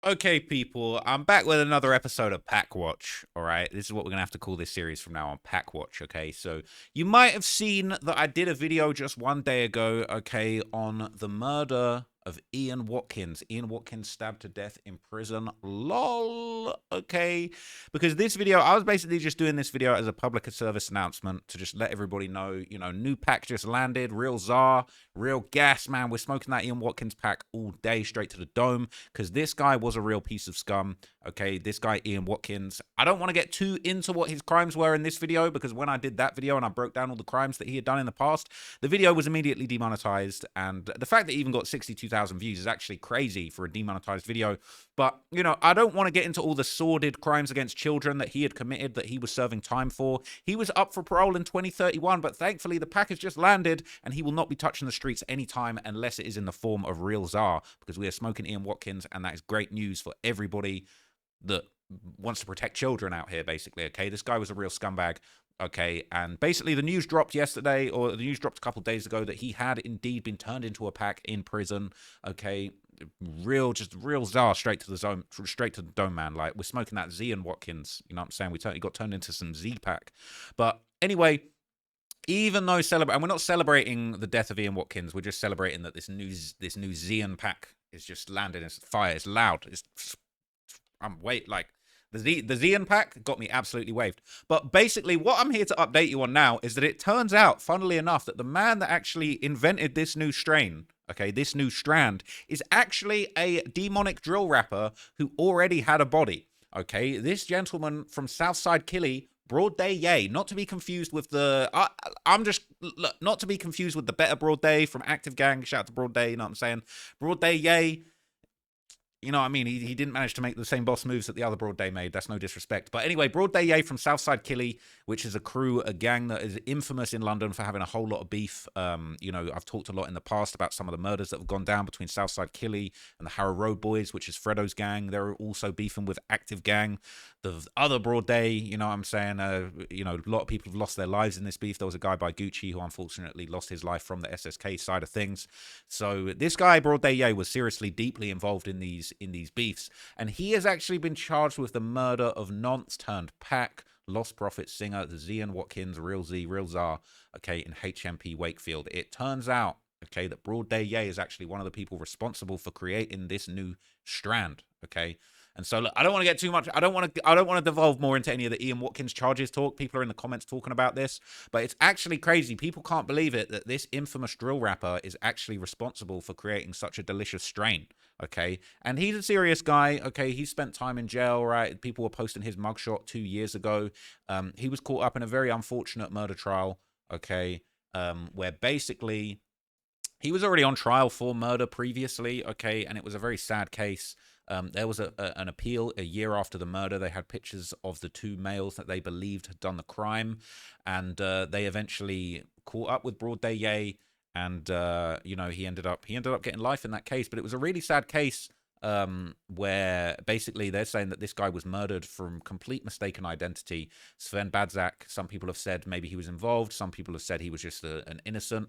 Okay, people, I'm back with another episode of Pack Watch. All right, this is what we're gonna have to call this series from now on, Pack Watch. Okay, so you might have seen that I did a video just one day ago, okay, on the murder of Ian Watkins. Ian Watkins stabbed to death in prison. Lol. Okay, because this video, I was basically just doing this video as a public service announcement to just let everybody know, new pack just landed, real czar, real gas, man. We're smoking that Ian Watkins pack all day, straight to the dome, because this guy was a real piece of scum. Okay, this guy Ian Watkins, I don't want to get too into what his crimes were in this video, because when I did that video and I broke down all the crimes that he had done in the past, the video was immediately demonetized. And the fact that it even got 62,000 views is actually crazy for a demonetized video. But, I don't want to get into all the sordid crimes against children that he had committed, that he was serving time for. He was up for parole in 2031, but thankfully the package just landed, and he will not be touching the streets anytime unless it is in the form of real czar, because we are smoking Ian Watkins, and that is great news for everybody that wants to protect children out here, basically. Okay, this guy was a real scumbag. Okay, and basically the news dropped yesterday, or the news dropped a couple of days ago, that he had indeed been turned into a pack in prison. Okay, just real czar, straight to the zone, straight to the dome, man. Like, we're smoking that Z and Watkins. You know what I'm saying? We got turned into some Z pack. But anyway, even though and we're not celebrating the death of Ian Watkins, we're just celebrating that this new Zeon pack is just landing. It's fire. It's loud. Like, the Zeon pack got me absolutely waved. But basically, what I'm here to update you on now is that it turns out, funnily enough, that the man that actually invented this new strain, okay, this new strand, is actually a demonic drill rapper who already had a body. Okay, this gentleman from Southside Killy, BroaddayYay, not to be confused with the. I'm just look, not to be confused with the better Broad Day from Active Gang. Shout out to Broad Day, you know what I'm saying? BroaddayYay, you know what I mean? He didn't manage to make the same boss moves that the other Broad Day made. That's no disrespect. But anyway, BroaddayYay from Southside Killy, which is a gang that is infamous in London for having a whole lot of beef. I've talked a lot in the past about some of the murders that have gone down between Southside Killy and the Harrow Road Boys, which is Fredo's gang. They're also beefing with Active Gang, the other Broad Day. You know what I'm saying? A lot of people have lost their lives in this beef. There was a guy by Gucci who unfortunately lost his life from the SSK side of things. So this guy, BroaddayYay, was seriously deeply involved in these beefs, and he has actually been charged with the murder of nonce turned pack lost profit singer Zian Watkins, real Z, real czar, okay, in HMP Wakefield. It turns out, okay, that BroaddayYay is actually one of the people responsible for creating this new strand, okay. And so, look, I don't want to get too much. I don't want to devolve more into any of the Ian Watkins charges talk. People are in the comments talking about this, but it's actually crazy. People can't believe it that this infamous drill rapper is actually responsible for creating such a delicious strain. Okay, and he's a serious guy. Okay, he spent time in jail. Right, people were posting his mugshot 2 years ago. He was caught up in a very unfortunate murder trial. Okay, where basically he was already on trial for murder previously. Okay, and it was a very sad case. There was an appeal a year after the murder. They had pictures of the two males that they believed had done the crime, and they eventually caught up with BroaddayYay, and he ended up getting life in that case. But it was a really sad case, where basically they're saying that this guy was murdered from complete mistaken identity. Sven Badzak, some people have said maybe he was involved. Some people have said he was just an innocent.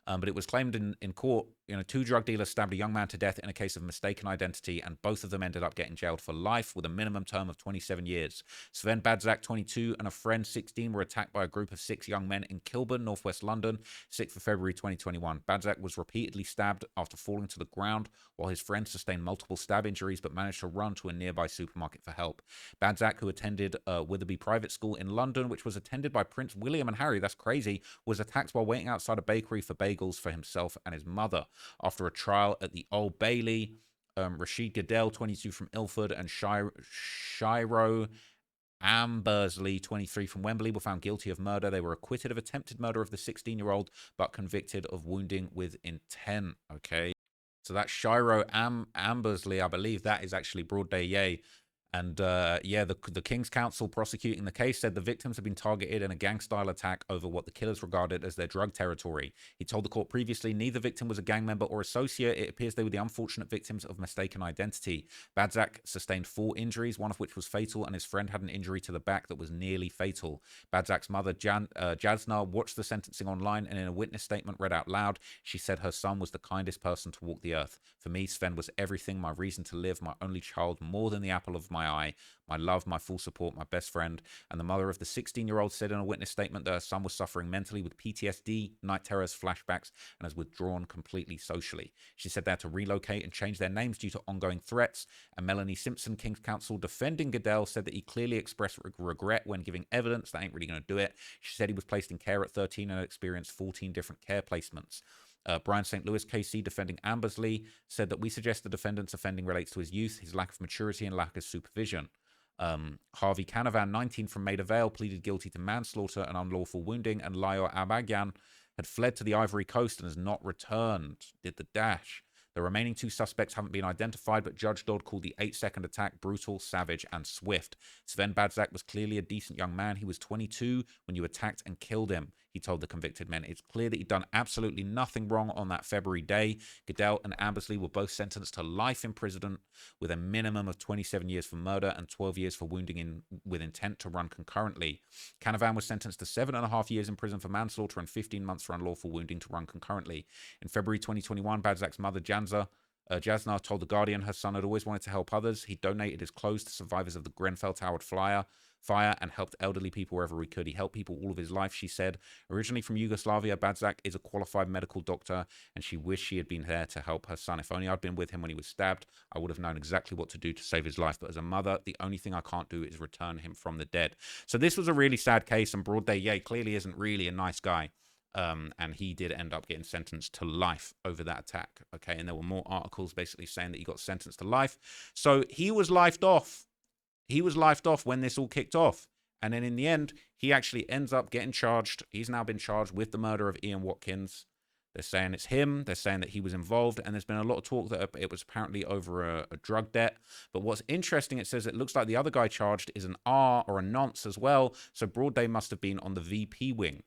But it was claimed in court, two drug dealers stabbed a young man to death in a case of mistaken identity, and both of them ended up getting jailed for life with a minimum term of 27 years. Sven Badzak, 22, and a friend, 16, were attacked by a group of 6 young men in Kilburn, northwest London, 6th of February 2021. Badzak was repeatedly stabbed after falling to the ground, while his friend sustained multiple stab injuries but managed to run to a nearby supermarket for help. Badzak, who attended Witherby Private School in London, which was attended by Prince William and Harry, that's crazy, was attacked while waiting outside a bakery for bagels for himself and his mother. After a trial at the Old Bailey, Rashid Goodell, 22, from Ilford, and Shiro Ambersley, 23, from Wembley, were found guilty of murder. They were acquitted of attempted murder of the 16-year-old, but convicted of wounding with intent. Okay, so that's Shiro Ambersley. I believe that is actually BroaddayYay. And yeah, the King's Counsel prosecuting the case said the victims had been targeted in a gang-style attack over what the killers regarded as their drug territory. He told the court previously neither victim was a gang member or associate. It appears they were the unfortunate victims of mistaken identity. Badzak sustained 4 injuries, one of which was fatal, and his friend had an injury to the back that was nearly fatal. Badzak's mother, Jasna, watched the sentencing online and in a witness statement read out loud, she said her son was the kindest person to walk the earth. For me, Sven was everything, my reason to live, my only child, more than the apple of my eye, my love, my full support, my best friend. And the mother of the 16-year-old said in a witness statement that her son was suffering mentally with PTSD, night terrors, flashbacks, and has withdrawn completely socially. She said they had to relocate and change their names due to ongoing threats. And Melanie Simpson, King's Counsel, defending Goodell, said that he clearly expressed regret when giving evidence. That ain't really going to do it. She said he was placed in care at 13 and experienced 14 different care placements. Brian St. Louis, KC, defending Ambersley, said that we suggest the defendant's offending relates to his youth, his lack of maturity, and lack of supervision. Harvey Canavan, 19, from Maida Vale, pleaded guilty to manslaughter and unlawful wounding, and Layo Abagyan had fled to the Ivory Coast and has not returned. Did the dash. The remaining 2 suspects haven't been identified, but Judge Dodd called the 8-second attack brutal, savage, and swift. Sven Badzak was clearly a decent young man. He was 22 when you attacked and killed him, he told the convicted men. It's clear that he'd done absolutely nothing wrong on that February day. Goodell and Ambersley were both sentenced to life imprisonment with a minimum of 27 years for murder and 12 years for wounding with intent to run concurrently. Canavan was sentenced to 7.5 years in prison for manslaughter and 15 months for unlawful wounding to run concurrently. In February 2021, Badzak's mother, Jasna, told The Guardian her son had always wanted to help others. He donated his clothes to survivors of the Grenfell Tower fire and helped elderly people wherever he could. He helped people all of his life, she said. Originally from Yugoslavia, Badzak is a qualified medical doctor, and she wished she had been there to help her son. If only I'd been with him when he was stabbed, I would have known exactly what to do to save his life. But as a mother, the only thing I can't do is return him from the dead. So this was a really sad case, and BroaddayYay clearly isn't really a nice guy. And he did end up getting sentenced to life over that attack. Okay, and there were more articles basically saying that he got sentenced to life. So he was lifed off. He was lifed off when this all kicked off. And then in the end, he actually ends up getting charged. He's now been charged with the murder of Ian Watkins. They're saying it's him. They're saying that he was involved. And there's been a lot of talk that it was apparently over a drug debt. But what's interesting, it says it looks like the other guy charged is an R or a nonce as well. So Broadday must have been on the VP wing.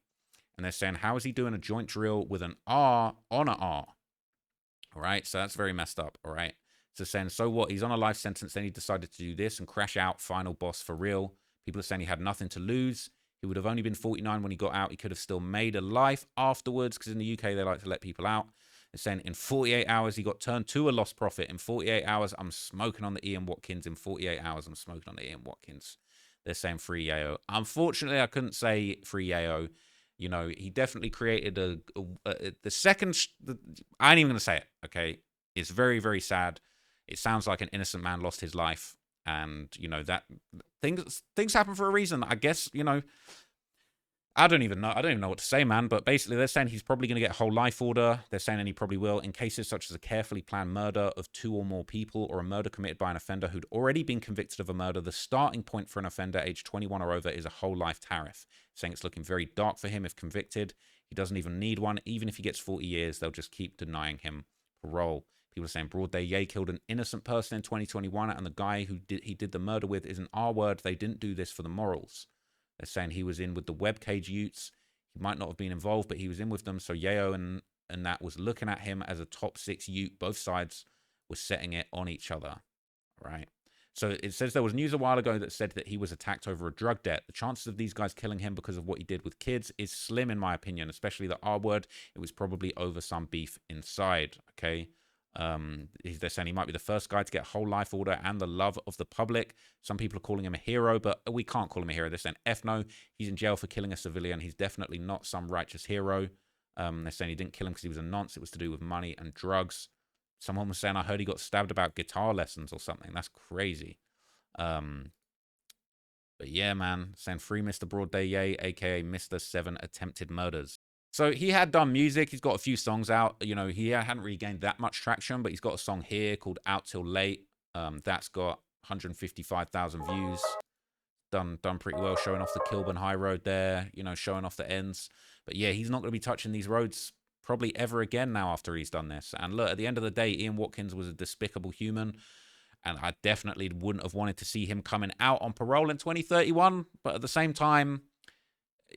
And they're saying, how is he doing a joint drill with an R on an R? All right, so that's very messed up, all right? So saying, so what? He's on a life sentence, then he decided to do this and crash out, final boss for real. People are saying he had nothing to lose. He would have only been 49 when he got out. He could have still made a life afterwards, because in the UK, they like to let people out. They're saying in 48 hours, he got turned to a lost profit. In 48 hours, I'm smoking on the Ian Watkins. In 48 hours, I'm smoking on the Ian Watkins. They're saying free Yayo. Unfortunately, I couldn't say free Yayo. You know, he definitely created the second. I ain't even going to say it, okay? It's very, very sad. It sounds like an innocent man lost his life. And, you know, that things happen for a reason. I guess, you know, I don't even know what to say, man. But basically, they're saying he's probably going to get a whole life order. They're saying, and he probably will, in cases such as a carefully planned murder of 2 or more people, or a murder committed by an offender who'd already been convicted of a murder. The starting point for an offender aged 21 or over is a whole life tariff. Saying it's looking very dark for him if convicted. He doesn't even need one. Even if he gets 40 years, they'll just keep denying him parole. People are saying BroaddayYay killed an innocent person in 2021, and the guy who he did the murder with is an R-word. They didn't do this for the morals. They're saying he was in with the webcage Utes. He might not have been involved, but he was in with them. So Yayo and that was looking at him as a top 6 Ute. Both sides were setting it on each other. Right. So it says there was news a while ago that said that he was attacked over a drug debt. The chances of these guys killing him because of what he did with kids is slim, in my opinion, especially the R-word. It was probably over some beef inside. Okay. They're saying he might be the first guy to get a whole life order and the love of the public. Some people are calling him a hero, but we can't call him a hero. They're saying, F no, he's in jail for killing a civilian. He's definitely not some righteous hero. They're saying he didn't kill him because he was a nonce. It was to do with money and drugs. Someone was saying, I heard he got stabbed about guitar lessons or something. That's crazy. But yeah, man, saying free Mr. BroaddayYay, aka Mr. 7 Attempted Murders. So he had done music. He's got a few songs out. You know, he hadn't really gained that much traction, but he's got a song here called Out Till Late. That's got 155,000 views. Done pretty well, showing off the Kilburn High Road there, you know, showing off the ends. But yeah, he's not going to be touching these roads probably ever again now after he's done this. And look, at the end of the day, Ian Watkins was a despicable human. And I definitely wouldn't have wanted to see him coming out on parole in 2031. But at the same time,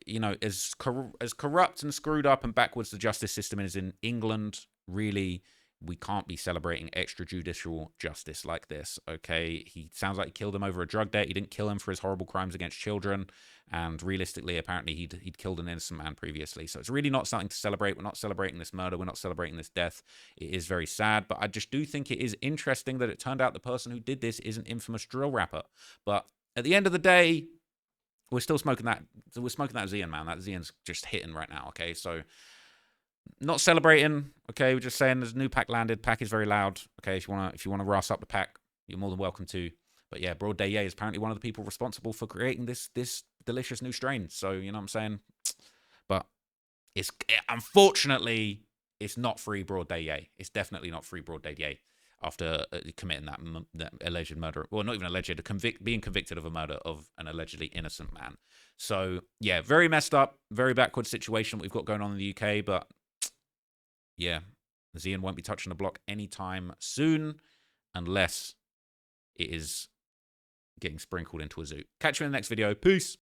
you know, as corrupt and screwed up and backwards the justice system is in England, really, we can't be celebrating extrajudicial justice like this, okay? He sounds like he killed him over a drug debt. He didn't kill him for his horrible crimes against children. And realistically, apparently, he'd killed an innocent man previously. So it's really not something to celebrate. We're not celebrating this murder. We're not celebrating this death. It is very sad. But I just do think it is interesting that it turned out the person who did this is an infamous drill rapper. But at the end of the day, we're still smoking that. We're smoking that Zian, man. That Zian's just hitting right now, okay? So not celebrating, okay? We're just saying there's a new pack landed. Pack is very loud, okay? If you wanna ras up the pack, you're more than welcome to. But yeah, BroaddayYay is apparently one of the people responsible for creating this delicious new strain. So you know what I'm saying? But it's unfortunately it's not free BroaddayYay. It's definitely not free BroaddayYay after committing that alleged murder. Well, not even alleged, being convicted of a murder of an allegedly innocent man. So yeah, very messed up, very backward situation we've got going on in the UK. But yeah, Zian won't be touching the block anytime soon unless it is getting sprinkled into a zoo. Catch you in the next video. Peace.